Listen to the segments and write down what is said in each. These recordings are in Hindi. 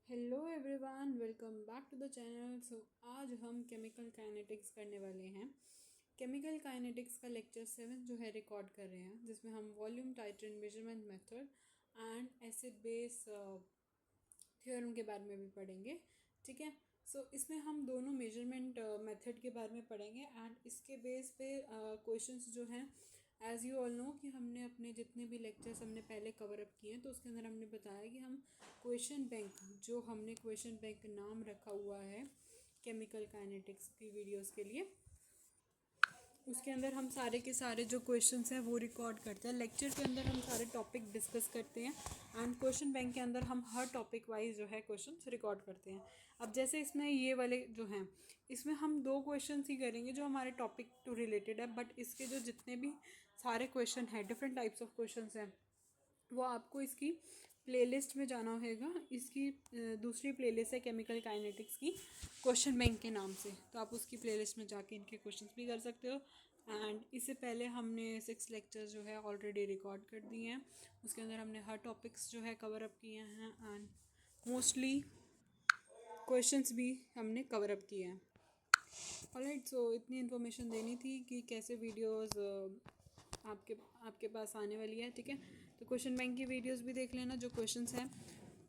Hello everyone, welcome back to the channel. आज हम केमिकल काइनेटिक्स करने वाले हैं। केमिकल काइनेटिक्स का लेक्चर 7 जो है रिकॉर्ड कर रहे हैं, जिसमें हम volume, titrant, measurement method and acid Bayes theorem के बारे में भी पढ़ेंगे। ठीक है। इसमें हम दोनों मेजरमेंट मेथड के बारे में पढ़ेंगे एंड इसके बेस पे क्वेश्चंस जो हैं, एज़ यू ऑल नो कि हमने अपने जितने भी लेक्चर्स हमने पहले कवर अप किए हैं, तो उसके अंदर हमने बताया कि हम क्वेश्चन बैंक, जो हमने क्वेश्चन बैंक नाम रखा हुआ है केमिकल काइनेटिक्स की वीडियोस के लिए, उसके अंदर हम सारे के सारे जो क्वेश्चंस हैं वो रिकॉर्ड करते हैं। लेक्चर के अंदर हम सारे टॉपिक डिस्कस करते हैं एंड क्वेश्चन बैंक के अंदर हम हर टॉपिक वाइज जो है क्वेश्चंस रिकॉर्ड करते हैं। अब जैसे इसमें ये वाले जो हैं, इसमें हम दो क्वेश्चंस ही करेंगे जो हमारे टॉपिक टू रिलेटेड है, बट इसके जो जितने भी सारे क्वेश्चन हैं, डिफरेंट टाइप्स ऑफ क्वेश्चंस हैं, वो आपको इसकी प्लेलिस्ट में जाना होगा। इसकी दूसरी प्लेलिस्ट है केमिकल काइनेटिक्स की, क्वेश्चन बैंक के नाम से, तो आप उसकी प्लेलिस्ट में जाके इनके क्वेश्चंस भी कर सकते हो। एंड इससे पहले हमने 6 लेक्चर्स जो है ऑलरेडी रिकॉर्ड कर दिए हैं। उसके अंदर हमने हर टॉपिक्स जो है कवर अप किए हैं एंड मोस्टली क्वेश्चंस भी हमने कवर अप किए हैं। ऑलराइट, सो इतनी इन्फॉर्मेशन देनी थी कि कैसे वीडियोस आपके आपके पास आने वाली है। ठीक है, तो क्वेश्चन बैंक की वीडियोस भी देख लेना। जो क्वेश्चंस हैं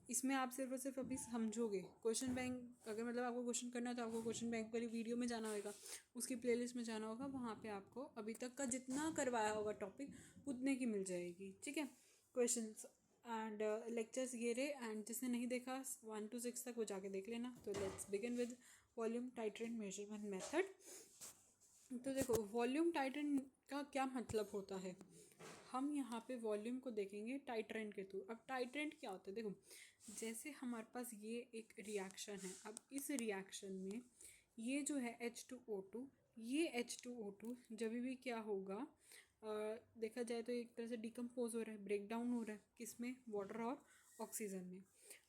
इसमें आप सिर्फ और सिर्फ अभी समझोगे क्वेश्चन बैंक। अगर मतलब आपको क्वेश्चन करना है तो आपको क्वेश्चन बैंक वाली वीडियो में जाना होगा, उसकी प्लेलिस्ट में जाना होगा, वहाँ पे आपको अभी तक का जितना करवाया होगा टॉपिक उतने की मिल जाएगी। ठीक है, क्वेश्चंस एंड लेक्चर्स ये रहे, एंड जिसने नहीं देखा 1 to 6 तक वो जाके देख लेना। तो let's begin with volume, titrant, measurement method. तो देखो, वॉल्यूम टाइट्रेंट का क्या मतलब होता है। हम यहाँ पे वॉल्यूम को देखेंगे टाइट्रेंट के थ्रू। अब टाइट्रेंट क्या होता है, देखो जैसे हमारे पास ये एक रिएक्शन है। अब इस रिएक्शन में ये जो है H2O2, ये H2O2 जब भी क्या होगा, देखा जाए तो एक तरह से डिकम्पोज हो रहा है, ब्रेक डाउन हो रहा है, किसमें, वाटर और ऑक्सीजन में।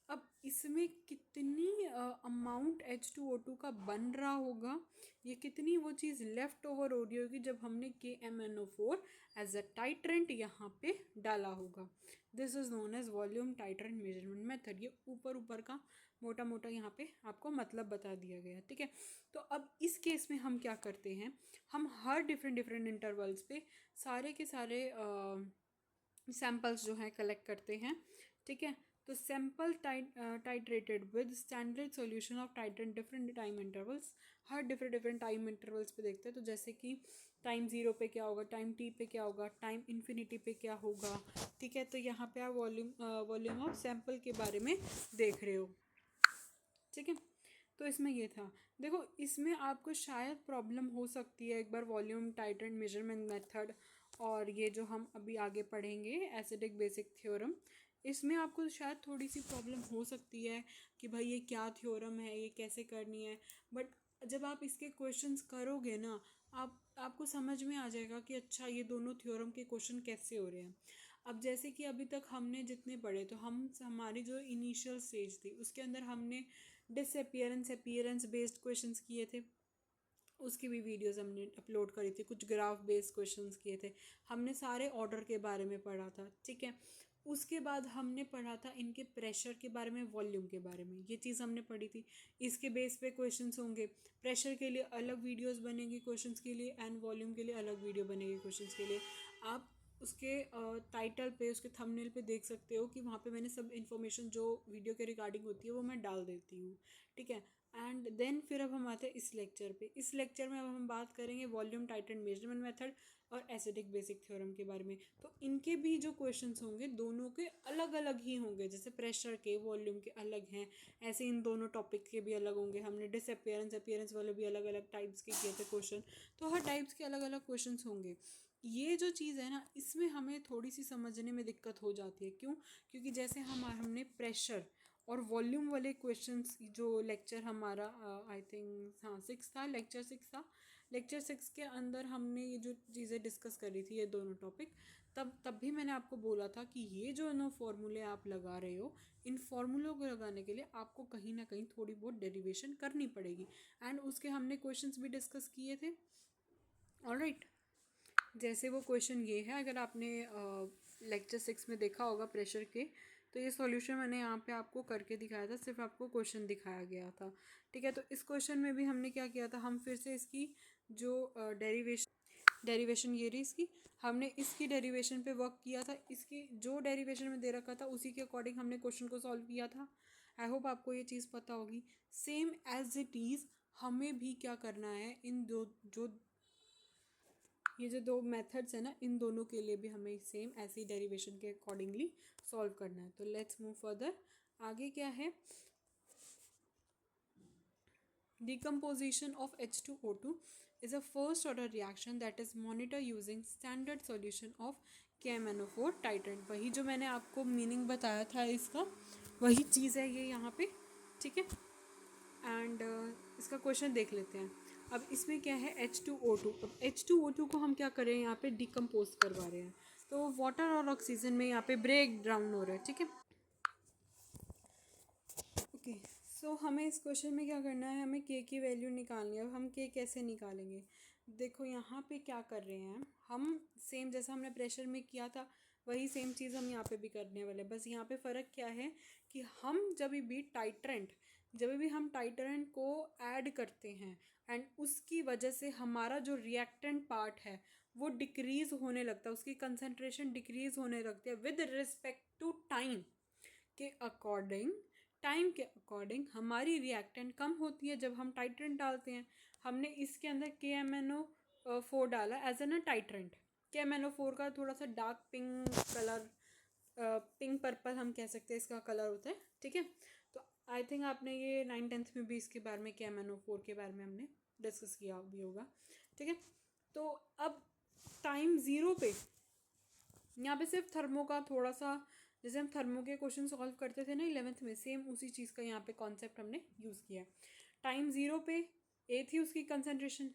अब इसमें कितनी अमाउंट H2O2 का बन रहा होगा, ये कितनी वो चीज़ लेफ़्ट ओवर हो रही होगी जब हमने KMnO4 एज अ टाइट्रेंट यहाँ पे डाला होगा। This is known as volume titrant measurement method. ये ऊपर ऊपर का मोटा मोटा यहाँ पे आपको मतलब बता दिया गया। ठीक है, तो अब इस केस में हम क्या करते हैं, हम हर डिफरेंट डिफरेंट इंटरवल्स पे सारे के सारे सैम्पल्स जो हैं कलेक्ट करते हैं। ठीक है, तो sample titrated with standard solution of titrant different time intervals. Her different different time intervals पे देखते हैं। तो जैसे कि टाइम 0 पे क्या होगा, टाइम t पे क्या होगा, टाइम इन्फिनिटी पे क्या होगा। ठीक है, तो यहाँ पे आप वॉल्यूम ऑफ सैम्पल के बारे में देख रहे हो। ठीक है, तो इसमें ये था। देखो, इसमें आपको शायद प्रॉब्लम हो सकती है एक बार वॉल्यूम टाइट्रेंट मेजरमेंट मेथड और ये जो हम अभी आगे पढ़ेंगे एसिडिक बेसिक थ्योरम, इसमें आपको शायद थोड़ी सी प्रॉब्लम हो सकती है कि भाई ये क्या थ्योरम है, ये कैसे करनी है। बट जब आप इसके क्वेश्चंस करोगे ना, आपको समझ में आ जाएगा कि अच्छा ये दोनों थ्योरम के क्वेश्चन कैसे हो रहे हैं। अब जैसे कि अभी तक हमने जितने पढ़े, तो हमारी जो इनिशियल स्टेज थी उसके अंदर हमने डिसअपियरेंस अपीयरेंस बेस्ड क्वेश्चंस किए थे, उसकी भी वीडियोस हमने अपलोड करी थी। कुछ ग्राफ बेस्ड क्वेश्चंस किए थे, हमने सारे ऑर्डर के बारे में पढ़ा था। ठीक है, उसके बाद हमने पढ़ा था इनके प्रेशर के बारे में, वॉल्यूम के बारे में, ये चीज़ हमने पढ़ी थी। इसके बेस पे क्वेश्चंस होंगे। प्रेशर के लिए अलग वीडियोस बनेगी क्वेश्चंस के लिए, एंड वॉल्यूम के लिए अलग वीडियो बनेगी क्वेश्चंस के लिए। आप उसके टाइटल पे, उसके थंबनेल पे देख सकते हो कि वहाँ पे मैंने सब इन्फॉर्मेशन जो वीडियो के रिगार्डिंग होती है वो मैं डाल देती हूँ। ठीक है, एंड देन फिर अब हम आते हैं इस लेक्चर पे। इस लेक्चर में अब हम बात करेंगे वॉल्यूम टाइट्रेंट मेजरमेंट मेथड और एसिडिक बेसिक थ्योरम के बारे में। तो इनके भी जो क्वेश्चंस होंगे दोनों के अलग अलग ही होंगे। जैसे प्रेशर के, वॉल्यूम के अलग हैं, ऐसे इन दोनों टॉपिक के भी अलग होंगे। हमने डिसअपियरेंस अपीयरेंस वाले भी अलग अलग टाइप्स के किए थे क्वेश्चन, तो हर टाइप्स के अलग अलग क्वेश्चन होंगे। ये जो चीज़ है ना, इसमें हमें थोड़ी सी समझने में दिक्कत हो जाती है। क्यों? क्योंकि जैसे हमने प्रेशर और वॉल्यूम वाले क्वेश्चंस, जो लेक्चर हमारा आई थिंक हाँ 6 था, लेक्चर 6 था। लेक्चर 6 के अंदर हमने ये जो चीज़ें डिस्कस करी थी, ये दोनों टॉपिक, तब भी मैंने आपको बोला था कि ये जो नो फॉर्मूले आप लगा रहे हो, इन फॉर्मूलों को लगाने के लिए आपको कहीं ना कहीं थोड़ी बहुत डेरिवेशन करनी पड़ेगी, एंड उसके हमने क्वेश्चंस भी डिस्कस किए थे। ऑलराइट, जैसे वो क्वेश्चन ये है, अगर आपने लेक्चर 6 में देखा होगा प्रेशर के, तो ये सॉल्यूशन मैंने यहाँ पे आपको करके दिखाया था, सिर्फ आपको क्वेश्चन दिखाया गया था, ठीक है। तो इस क्वेश्चन में भी हमने क्या किया था, हम फिर से इसकी जो डेरिवेशन ये रही इसकी, हमने इसकी डेरिवेशन पे वर्क किया था। इसकी जो डेरिवेशन में दे रखा था उसी के अकॉर्डिंग हमने क्वेश्चन को सॉल्व किया था। आई होप आपको ये चीज़ पता होगी। सेम एज इट इज़ हमें भी क्या करना है, इन दो ये जो दो मेथड्स है ना, इन दोनों के लिए भी हमें सेम ऐसी डेरिवेशन के अकॉर्डिंगली सॉल्व करना है। तो लेट्स मूव फर्दर। आगे क्या है, decomposition of H2O2 is a first order reaction that is monitored using standard solution of KMnO4 titrant। वही जो मैंने आपको मीनिंग बताया था इसका, वही चीज़ है ये यहाँ पे, ठीक है। एंड इसका क्वेश्चन देख लेते हैं। अब इसमें क्या है, H2O2। अब H2O2 को हम क्या कर रहे हैं, यहाँ पे डिकम्पोज करवा रहे हैं। तो वाटर और ऑक्सीजन में यहाँ पे ब्रेक डाउन हो रहा है, ठीक है। ओके, सो हमें इस क्वेश्चन में क्या करना है, हमें के की वैल्यू निकालनी है। अब हम के कैसे निकालेंगे, देखो यहाँ पे क्या कर रहे हैं हम, सेम जैसा हमने प्रेशर में किया था वही सेम चीज़ हम यहाँ पे भी करने वाले। बस यहाँ पे फ़र्क क्या है कि हम जब भी हम टाइट्रेंट को ऐड करते हैं एंड उसकी वजह से हमारा जो रिएक्टेंट पार्ट है वो डिक्रीज़ होने लगता है, उसकी कंसनट्रेशन डिक्रीज़ होने लगती है विद रिस्पेक्ट टू टाइम के अकॉर्डिंग। टाइम के अकॉर्डिंग हमारी रिएक्टेंट कम होती है जब हम टाइट्रेंट डालते हैं। हमने इसके अंदर KMnO4 डाला as an a titrant. KMnO4 का थोड़ा सा dark pink colour, pink purple हम कह सकते हैं इसका कलर होता है, ठीक है। तो आई थिंक आपने ये 9th-10th में भी इसके बारे में KMnO4 के बारे में हमने डिस्कस किया भी होगा, ठीक है। तो अब टाइम 0 पे यहाँ पे सिर्फ थर्मो का थोड़ा सा, जैसे हम थर्मो के क्वेश्चन सॉल्व करते थे ना 11th में, सेम उसी चीज़ का यहाँ पे कॉन्सेप्ट हमने यूज़ किया है। टाइम 0 पे ए थी उसकी कंसनट्रेशन,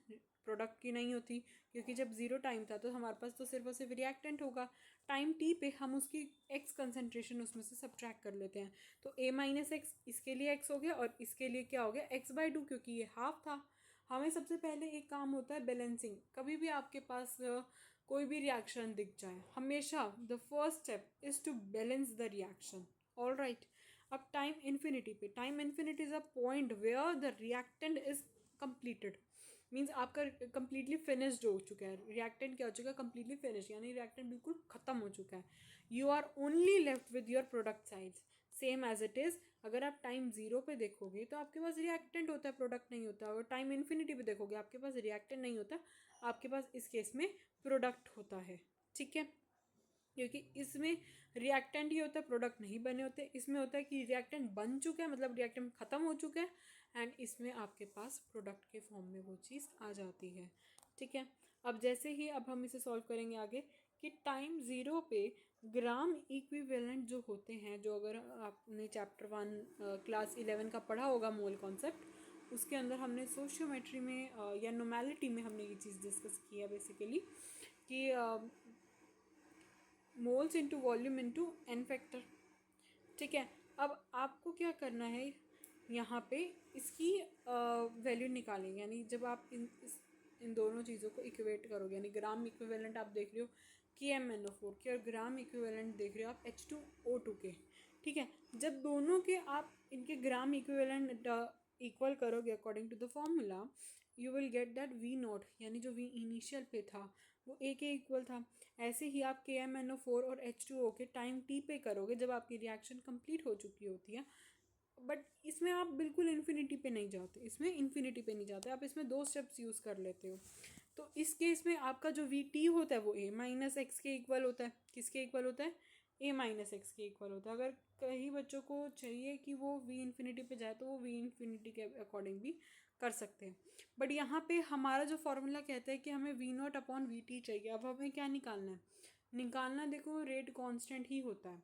प्रोडक्ट की नहीं होती क्योंकि जब 0 टाइम था तो हमारे पास तो सिर्फ और सिर्फ रिएक्टेंट होगा। टाइम टी पे हम उसकी एक्स कंसनट्रेशन उसमें से सब्ट्रैक्ट कर लेते हैं। तो A माइनस एक्स इसके लिए एक्स हो गया और इसके लिए क्या हो गया, x/2, क्योंकि ये हाफ था। हमें सबसे पहले एक काम होता है बैलेंसिंग। कभी भी आपके पास कोई भी रिएक्शन दिख जाए, हमेशा the first step is to balance the reaction, all right. अब टाइम इन्फिनिटी पे, time infinity is a point where the reactant is completed, means आपका कंप्लीटली फिनिश्ड हो चुका है। रिएक्टेंट क्या हो चुका है, कंप्लीटली फिनिश, यानी रिएक्टेंट बिल्कुल ख़त्म हो चुका है। You are only left with your product sides, same as it is. अगर आप टाइम 0 पे देखोगे तो आपके पास रिएक्टेंट होता है, प्रोडक्ट नहीं होता। अगर टाइम इन्फिनिटी पे देखोगे आपके पास रिएक्टेंट नहीं होता, आपके पास इस केस में प्रोडक्ट होता है, ठीक है। क्योंकि इसमें रिएक्टेंट ही होता है, प्रोडक्ट नहीं बने होते। इसमें होता है कि रिएक्टेंट बन चुका है, मतलब रिएक्टेंट ख़त्म हो चुका है, एंड इसमें आपके पास प्रोडक्ट के फॉर्म में वो चीज़ आ जाती है, ठीक है। अब जैसे ही अब हम इसे सॉल्व करेंगे आगे कि टाइम 0 पे ग्राम इक्विवेलेंट जो होते हैं, जो अगर आपने चैप्टर 1 क्लास 11 का पढ़ा होगा मोल कॉन्सेप्ट, उसके अंदर हमने सोशियोमेट्री में या नोमैलिटी में हमने ये चीज़ डिस्कस किया बेसिकली कि moles into volume into n factor, ठीक है। अब आपको क्या करना है, यहाँ पे इसकी वैल्यू निकालेंगे, यानी जब आप इन दोनों चीज़ों को इक्वेट करोगे, यानी ग्राम इक्विवेलेंट आप देख रहे हो KMnO4 के और ग्राम इक्विवेलेंट देख रहे हो आप H2O2 के, ठीक है। जब दोनों के आप इनके ग्राम इक्विवेलेंट इक्वल करोगे according to the formula, you will get that V0, यानी जो V इनिशियल पे था वो A के इक्वल था। ऐसे ही आप KMnO4 और H2O के टाइम T पे करोगे जब आपकी रिएक्शन कंप्लीट हो चुकी होती है। बट इसमें आप बिल्कुल इन्फिनिटी पे नहीं जाते, इसमें इन्फिनिटी पे नहीं जाते, आप इसमें 2 स्टेप्स यूज़ कर लेते हो। तो इस केस में आपका जो VT होता है वो A माइनस एक्स के इक्वल होता है। किसके इक्वल होता है, A माइनस एक्स के इक्वल होता है। अगर कई बच्चों को चाहिए कि वो V इन्फिनिटी पे जाए तो वो V इन्फिनिटी के अकॉर्डिंग भी कर सकते हैं। बट यहाँ पे हमारा जो फॉर्मूला कहता है कि हमें V0 अपॉन VT चाहिए। अब हमें क्या निकालना है, देखो रेट कांस्टेंट ही होता है।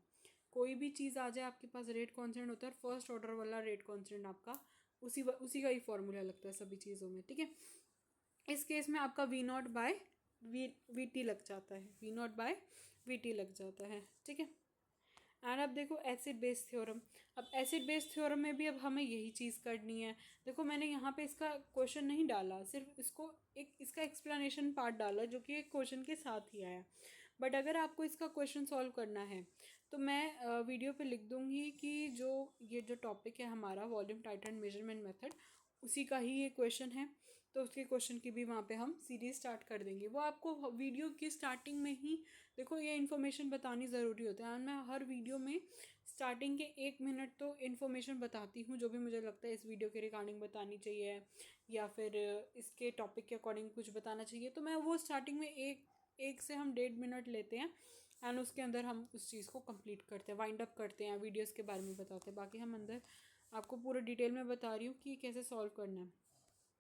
कोई भी चीज़ आ जाए आपके पास रेट कांस्टेंट होता है, फर्स्ट ऑर्डर वाला रेट कांस्टेंट आपका उसी का ही फॉर्मूला लगता है सभी चीज़ों में, ठीक है। इस केस में आपका V0/VT लग जाता है, V0/VT लग जाता है, ठीक है। एंड अब देखो एसिड बेस थ्योरम। अब एसिड बेस थ्योरम में भी अब हमें यही चीज़ करनी है। देखो मैंने यहाँ पे इसका क्वेश्चन नहीं डाला, सिर्फ इसका एक्सप्लेनेशन पार्ट डाला जो कि एक क्वेश्चन के साथ ही आया। बट अगर आपको इसका क्वेश्चन सॉल्व करना है तो मैं वीडियो पे लिख दूँगी कि ये जो टॉपिक है हमारा वॉल्यूम टाइटन मेजरमेंट मेथड, उसी का ही ये क्वेश्चन है। तो उसके क्वेश्चन की भी वहाँ पे हम सीरीज स्टार्ट कर देंगे। वो आपको वीडियो की स्टार्टिंग में ही देखो ये इन्फॉर्मेशन बतानी ज़रूरी होती है, और मैं हर वीडियो में स्टार्टिंग के 1 मिनट तो इन्फॉर्मेशन बताती हूँ, जो भी मुझे लगता है इस वीडियो के रिगार्डिंग बतानी चाहिए या फिर इसके टॉपिक के अकॉर्डिंग कुछ बताना चाहिए, तो मैं वो स्टार्टिंग में एक से हम 1.5 मिनट लेते हैं एंड उसके अंदर हम उस चीज़ को कंप्लीट करते हैं, वाइंड अप करते हैं, वीडियोस के बारे में बताते हैं। बाकी हम अंदर आपको पूरा डिटेल में बता रही हूँ कि कैसे सॉल्व करना है।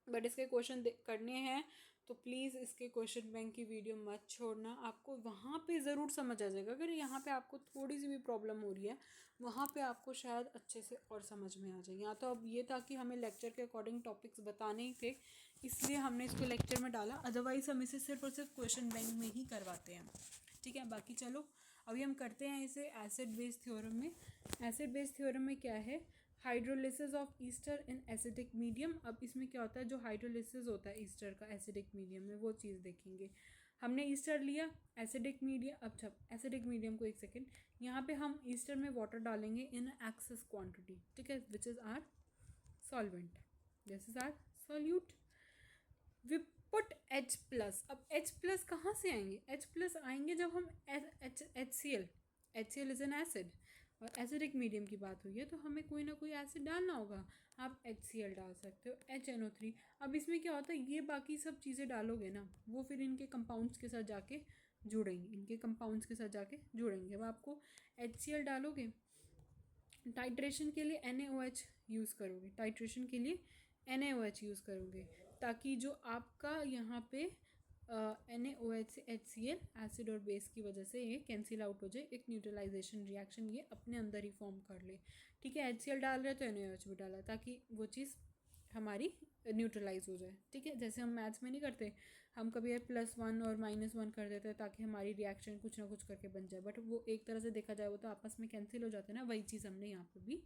बट इसके क्वेश्चन करने हैं तो प्लीज़ इसके क्वेश्चन बैंक की वीडियो मत छोड़ना, आपको वहाँ पे ज़रूर समझ आ जाएगा। अगर यहाँ पे आपको थोड़ी सी भी प्रॉब्लम हो रही है, वहाँ पे आपको शायद अच्छे से और समझ में आ जाए। यहाँ तो अब ये था कि हमें लेक्चर के अकॉर्डिंग टॉपिक्स बताने ही थे, इसलिए हमने इसको लेक्चर में डाला, अदरवाइज़ हम इसे सिर्फ और सिर्फ क्वेश्चन बैंक में ही करवाते हैं। ठीक है, बाकी चलो अभी हम करते हैं इसे एसिड बेस थ्योरम में। एसिड बेस थ्योरम में क्या है, hydrolysis of Easter in acidic medium. अब इसमें क्या होता है, जो हाइड्रोलिसिस होता है ईस्टर का एसिडिक मीडियम में, वो चीज़ देखेंगे। हमने ईस्टर लिया एसिडिक मीडियम, अच्छा एसिडिक मीडियम को एक सेकेंड, यहाँ पे हम ईस्टर में वाटर डालेंगे इन एक्सेस क्वांटिटी, ठीक है, which is our solvent, this is our solute. We put H plus. अब H प्लस कहाँ से आएंगे, H प्लस आएंगे जब हम HCl इज एन एसिड, और एसिडिक मीडियम की बात हुई है तो हमें कोई ना कोई एसिड डालना होगा। आप HCl डाल सकते हो, HNO3। अब इसमें क्या होता है, ये बाकी सब चीज़ें डालोगे ना, वो फिर इनके कंपाउंड्स के साथ जाके जुड़ेंगे। अब आपको HCl डालोगे, टाइट्रेशन के लिए NaOH यूज़ करोगे, ताकि जो आपका यहाँ पे NaOH से HCl एसिड और बेस की वजह से ये कैंसिल आउट हो जाए, एक न्यूट्रलाइजेशन रिएक्शन ये अपने अंदर ही फॉर्म कर ले। ठीक है, HCl डाल रहे हैं तो NaOH भी डाला, ताकि वो चीज़ हमारी न्यूट्रलाइज हो जाए। ठीक है, जैसे हम मैथ्स में नहीं करते, हम कभी +1 और -1 कर देते हैं ताकि हमारी रिएक्शन कुछ ना कुछ करके बन जाए, बट वो एक तरह से देखा जाए वो तो आपस में कैंसिल हो जाते हैं ना। वही चीज़ हमने यहाँ पे भी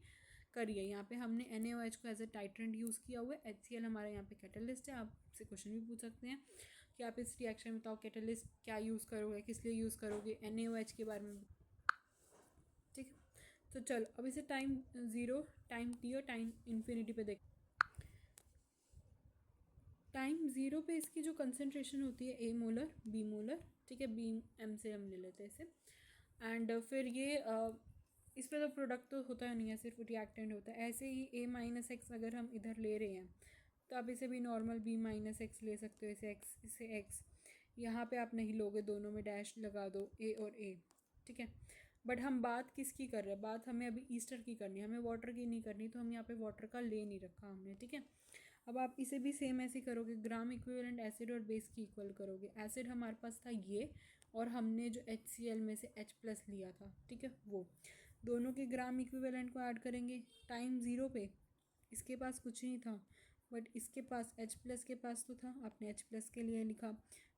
करी है। यहाँ पे हमने NaOH को एज ए टाइट्रेंट यूज़ किया हुआ है, HCl हमारे यहाँ पे कैटलिस्ट है। आपसे क्वेश्चन भी पूछ सकते हैं कि आप इस रिएक्शन में बताओ कैटलिस्ट क्या यूज़ करोगे, किस लिए यूज़ करोगे, NaOH के बारे में। ठीक है, तो चलो अब इसे टाइम 0, टाइम T और टाइम इन्फिनिटी पे देख। टाइम 0 पे इसकी जो कंसनट्रेशन होती है A मोलर B मोलर, ठीक है, BM से हम ले लेते हैं इसे, एंड फिर ये इस पर तो प्रोडक्ट तो होता है नहीं है, सिर्फ रिएक्टेंट होता है। ऐसे ही A-X अगर हम इधर ले रहे हैं तो आप इसे भी नॉर्मल B-X ले सकते हो, इसे X यहाँ पे आप नहीं लोगे, दोनों में डैश लगा दो A और A। ठीक है, बट हम बात किसकी कर रहे हैं, बात हमें अभी ईस्टर की करनी है, हमें वाटर की नहीं करनी, तो हम यहाँ पे वाटर का ले नहीं रखा हमने। ठीक है, अब आप इसे भी सेम ऐसे करोगे, ग्राम इक्विवेलेंट एसिड और बेस की इक्वल करोगे। एसिड हमारे पास था ये, और हमने जो HCl में से H प्लस लिया था, ठीक है, वो दोनों के ग्राम इक्विवेलेंट को ऐड करेंगे। टाइम 0 पे इसके पास कुछ नहीं था, बट इसके पास H प्लस के पास तो था, आपने H प्लस के लिए लिखा।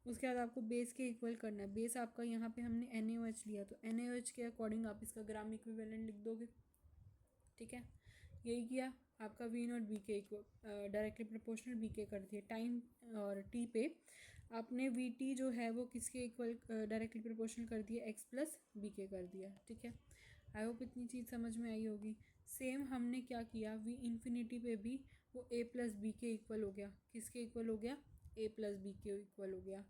उसके बाद आपको बेस के इक्वल करना है। बेस आपका यहाँ पे हमने NaOH लिया, तो NaOH के अकॉर्डिंग आप इसका ग्राम इक्विवेलेंट लिख दोगे। ठीक है, यही किया, आपका V0 BK directly proportional BK कर दिया। टाइम और T पे आपने VT जो है वो किसके इक्वल डायरेक्टली प्रोपोर्शनल कर दिया, X प्लस BK कर दिया। ठीक है, आई होप इतनी चीज़ समझ में आई होगी। सेम हमने क्या किया, V इन्फिनिटी पे भी वो A प्लस बी के इक्वल हो गया, किसके इक्वल हो गया, A प्लस बी के इक्वल हो गया।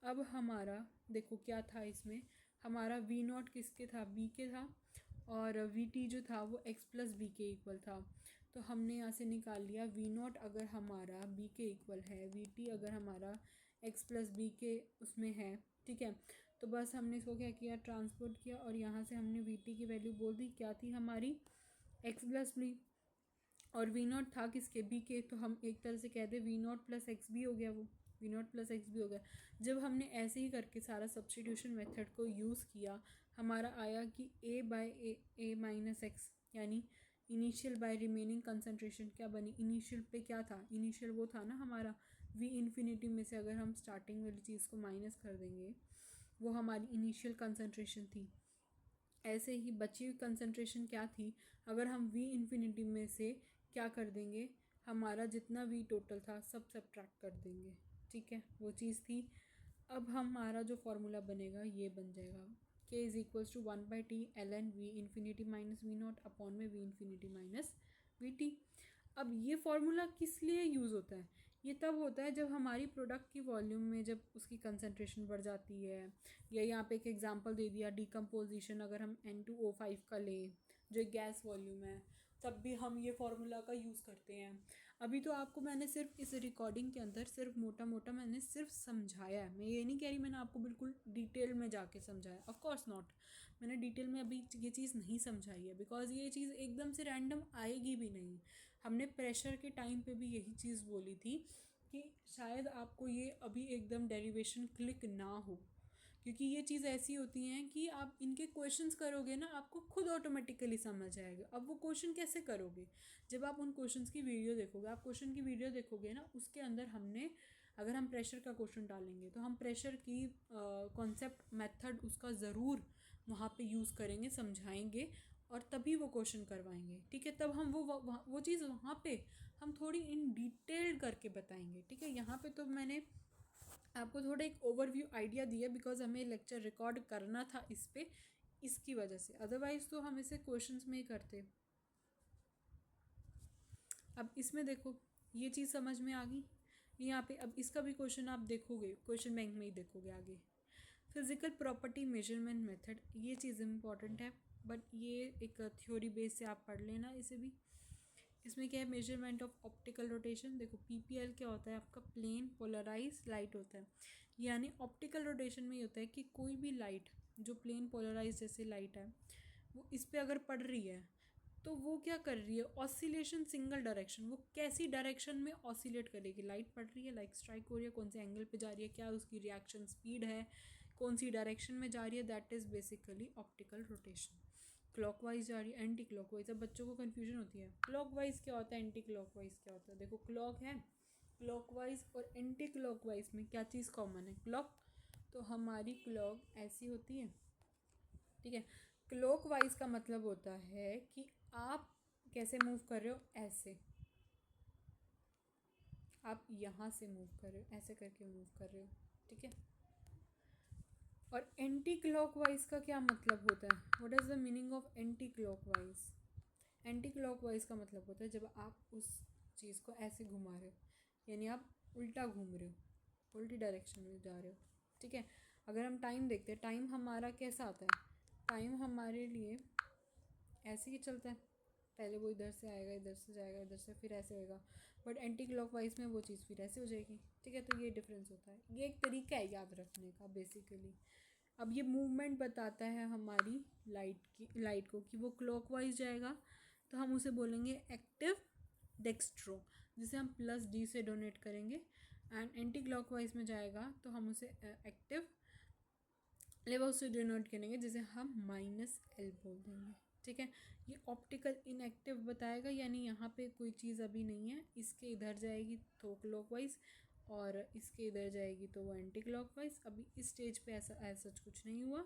अब हमारा देखो क्या था इसमें, हमारा V0 किसके था, B के था, और VT जो था वो X प्लस बी के इक्वल था। तो हमने यहाँ से निकाल लिया V0 अगर हमारा B के इक्वल है, VT अगर हमारा X प्लस बी के उसमें है। ठीक है, तो बस हमने इसको क्या किया, ट्रांसपोर्ट किया, और यहाँ से हमने VT की वैल्यू बोल दी, क्या थी हमारी, X प्लस बी, और V0 था किसके, B के, तो हम एक तरह से कह दें V0 प्लस एक्स भी हो गया, वो V0 प्लस एक्स भी हो गया। जब हमने ऐसे ही करके सारा सब्स्टिट्यूशन मेथड को यूज़ किया, हमारा आया कि A माइनस एक्स, यानी इनिशियल बाय रिमेनिंग कंसनट्रेशन क्या बनी, इनिशियल पे क्या था, इनिशियल वो था ना हमारा V इन्फिनिटी में से अगर हम स्टार्टिंग वाली चीज़ को माइनस कर देंगे, वो हमारी इनिशियल कंसनट्रेशन थी। ऐसे ही बची हुई कंसनट्रेशन क्या थी, अगर हम V इन्फिनिटी में से क्या कर देंगे, हमारा जितना V टोटल था सब सब्ट्रैक्ट कर देंगे। ठीक है, वो चीज़ थी। अब हमारा जो फॉर्मूला बनेगा ये बन जाएगा k is equals to 1/t ln v infinity minus V not upon में v infinity minus V T. अब ये फॉर्मूला किस लिए यूज़ होता है? ये तब होता है जब हमारी प्रोडक्ट की वॉल्यूम में जब उसकी कंसनट्रेशन बढ़ जाती है, या यहाँ पे एक एग्जांपल दे दिया डिकम्पोजिशन, अगर हम N2O5 का लें जो एक गैस वॉल्यूम है, तब भी हम ये फार्मूला का यूज़ करते हैं। अभी तो आपको मैंने सिर्फ इस रिकॉर्डिंग के अंदर सिर्फ मोटा मोटा मैंने सिर्फ समझाया है, मैं ये नहीं कह रही मैंने आपको बिल्कुल डिटेल में जाके समझाया, ऑफ कोर्स नॉट। मैंने डिटेल में अभी ये चीज़ नहीं समझाई है बिकॉज ये चीज़ एकदम से रैंडम आएगी भी नहीं। हमने प्रेशर के टाइम पे भी यही चीज़ बोली थी कि शायद आपको ये अभी एकदम डेरिवेशन क्लिक ना हो, क्योंकि ये चीज़ ऐसी होती हैं कि आप इनके क्वेश्चंस करोगे ना आपको खुद ऑटोमेटिकली समझ आएगा। अब वो क्वेश्चन कैसे करोगे? जब आप उन क्वेश्चंस की वीडियो देखोगे, आप क्वेश्चन की वीडियो देखोगे ना, उसके अंदर हमने अगर हम प्रेशर का क्वेश्चन डालेंगे तो हम प्रेशर की कॉन्सेप्ट मेथड उसका ज़रूर वहाँ पे यूज़ करेंगे, समझाएंगे और तभी वो क्वेश्चन करवाएंगे। ठीक है, तब हम वो चीज़ वहाँ पे हम थोड़ी इन डिटेल करके बताएंगे। ठीक है, यहाँ पे तो मैंने आपको थोड़ा एक ओवरव्यू आइडिया दिया बिकॉज हमें लेक्चर रिकॉर्ड करना था इस पे, इसकी वजह से, अदरवाइज तो हम इसे क्वेश्चंस में ही करते। अब इसमें देखो ये चीज़ समझ में आ गई यहाँ पे। अब इसका भी क्वेश्चन आप देखोगे क्वेश्चन बैंक में ही देखोगे आगे। फिजिकल प्रॉपर्टी मेजरमेंट मेथड, ये चीज़ इम्पॉर्टेंट है बट ये एक थ्योरी बेस से आप पढ़ लेना इसे भी। इसमें क्या है, मेजरमेंट ऑफ ऑप्टिकल रोटेशन। देखो पीपीएल क्या होता है, आपका प्लेन पोलराइज लाइट होता है, यानी ऑप्टिकल रोटेशन में ये होता है कि कोई भी लाइट जो प्लेन पोलराइज जैसे लाइट है वो इस पर अगर पड़ रही है तो वो क्या कर रही है, ऑसिलेशन सिंगल डायरेक्शन, वो कैसी डायरेक्शन में ऑसिलेट करेगी। लाइट पड़ रही है, लाइक स्ट्राइक हो रही है, कौन से एंगल पे जा रही है, क्या उसकी रिएक्शन स्पीड है, कौन सी डायरेक्शन में जा रही है, that is basically optical rotation. Clockwise जा रही है, एंटी क्लॉकवाइज। अब बच्चों को कन्फ्यूजन होती है क्लॉकवाइज क्या होता है, एंटी क्लॉकवाइज क्या होता है। देखो क्लॉक है, क्लॉकवाइज और एंटी क्लॉकवाइज में क्या चीज़ कॉमन है, क्लॉक। तो हमारी क्लॉक ऐसी होती है, ठीक है। क्लॉकवाइज का मतलब होता है कि आप कैसे मूव कर रहे हो, ऐसे आप यहाँ से मूव कर रहे हो, ऐसे करके मूव कर रहे हो, ठीक है। और एंटी क्लॉकवाइज का क्या मतलब होता है, what is the meaning of anti clockwise? Anti clockwise का मतलब होता है जब आप उस चीज़ को ऐसे घुमा रहे हो, यानी आप उल्टा घूम रहे हो, उल्टी डायरेक्शन में जा रहे हो, ठीक है। अगर हम टाइम देखते हैं, टाइम हमारा कैसा आता है, टाइम हमारे लिए ऐसे ही चलता है, पहले वो इधर से आएगा, इधर से जाएगा, इधर से फिर ऐसे होएगा, बट एंटी क्लॉकवाइज में वो चीज़ फिर ऐसे हो जाएगी, ठीक है। तो ये डिफरेंस होता है, ये एक तरीका है याद रखने का बेसिकली। अब ये मूवमेंट बताता है हमारी लाइट को कि वो क्लॉकवाइज जाएगा तो हम उसे बोलेंगे एक्टिव डेक्स्ट्रो, जिसे हम +d से डोनेट करेंगे। एंड एंटी क्लॉकवाइज में जाएगा तो हम उसे एक्टिव लेवल से डोनेट करेंगे, जिसे हम -l बोल देंगे, ठीक है। ये ऑप्टिकल इनएक्टिव बताएगा, यानी यहाँ पे कोई चीज़ अभी नहीं है, इसके इधर जाएगी तो क्लॉकवाइज और इसके इधर जाएगी तो वो एंटी क्लॉकवाइज। अभी इस स्टेज पे ऐसा सच कुछ नहीं हुआ,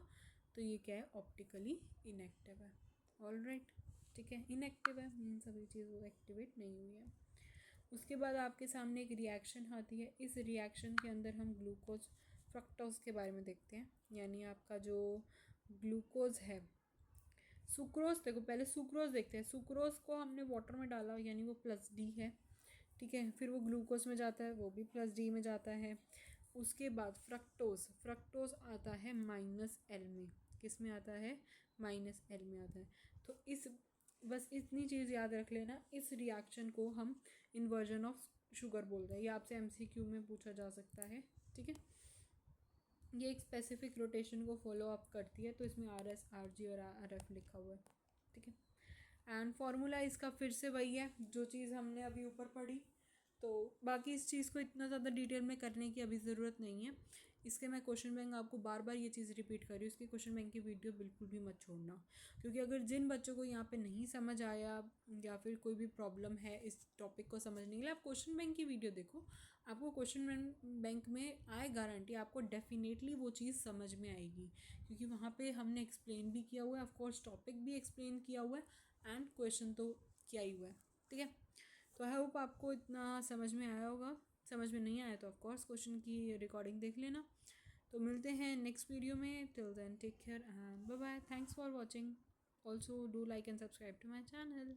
तो ये क्या है, ऑप्टिकली इनएक्टिव है। ऑलराइट, ठीक है, इनएक्टिव है मीन्स अभी चीज़ वो एक्टिवेट नहीं हुई है। उसके बाद आपके सामने एक रिएक्शन आती है, इस रिएक्शन के अंदर हम ग्लूकोज फ्रक्टोज के बारे में देखते हैं, यानी आपका जो ग्लूकोज है, सुक्रोज। देखो पहले सुक्रोज देखते हैं, सुक्रोज को हमने वाटर में डाला यानी वो +d है, ठीक है। फिर वो ग्लूकोज में जाता है, वो भी +d में जाता है। उसके बाद फ्रक्टोज, फ्रक्टोज आता है -l में, किस में आता है, -l में आता है। तो इस बस इतनी चीज़ याद रख लेना, इस रिएक्शन को हम इन्वर्जन ऑफ शुगर बोल रहे हैं, ये आपसे MCQ में पूछा जा सकता है, ठीक है। ये एक स्पेसिफिक रोटेशन को फॉलो अप करती है, तो इसमें RS RG और RF लिखा हुआ है, ठीक है। एंड फार्मूला इसका फिर से वही है जो चीज़ हमने अभी ऊपर पढ़ी, तो बाकी इस चीज़ को इतना ज़्यादा डिटेल में करने की अभी ज़रूरत नहीं है। इसके मैं क्वेश्चन बैंक आपको बार बार ये चीज़ रिपीट कर रही हूँ, इसकी क्वेश्चन बैंक की वीडियो बिल्कुल भी मत छोड़ना, क्योंकि अगर जिन बच्चों को यहाँ पे नहीं समझ आया या फिर कोई भी प्रॉब्लम है इस टॉपिक को समझने के लिए, आप क्वेश्चन बैंक की वीडियो देखो, आपको क्वेश्चन बैंक में आए गारंटी, आपको डेफिनेटली वो चीज़ समझ में आएगी, क्योंकि वहाँ पे हमने एक्सप्लेन भी किया हुआ है, ऑफकोर्स टॉपिक भी एक्सप्लेन किया हुआ है एंड क्वेश्चन तो किया ही हुआ है, ठीक है। तो आई होप आपको इतना समझ में आया होगा, समझ में नहीं आया तो ऑफकोर्स क्वेश्चन की रिकॉर्डिंग देख लेना। तो मिलते हैं नेक्स्ट वीडियो में। Till then take care and bye bye. Thanks for watching. Also do like and subscribe to my channel.